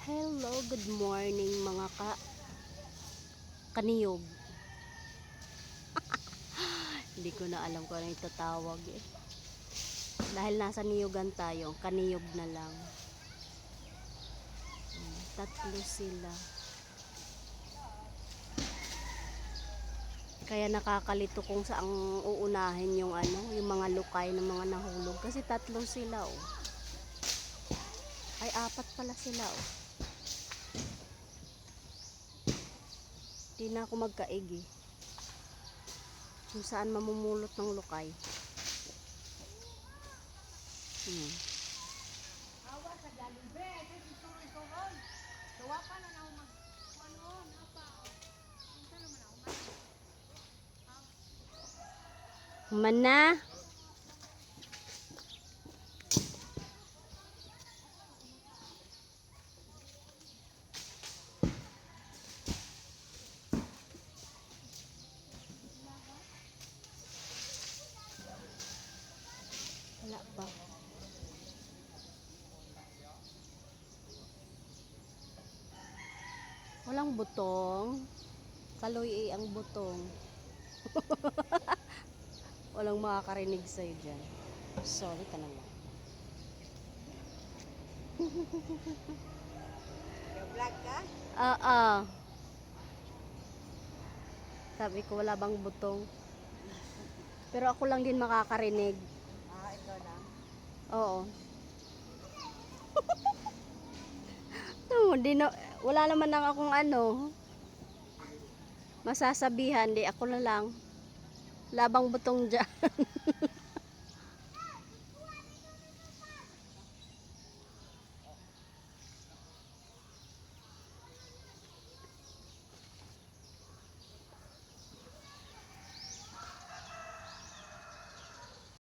Hello, good morning mga kaniyog. Hindi ko na alam kung ano yung tatawag eh. Dahil nasa niyugan tayo, kaniyog na lang. Tatlo sila. Kaya nakakalito kung saang uunahin yung yung mga lukay ng mga nahulog kasi tatlo sila oh. Ay apat pala sila oh. Di na ako magkaig eh. Kung saan mamumulot ng lukay. Awa sa galube, kasi tuloy-tuloy. Tuwa pa na ako apa. Unsa naman ako Mana? Wala pa. Walang butong. Kaloy ang butong. Walang makakarinig sa'yo dyan. Sorry ka naman. vlog ka? Sabi ko wala bang butong. Pero ako lang din makakarinig. Ikaw lang. Oo. No, wala naman lang akong masasabihan. Di ako na lang. Labang butong dyan.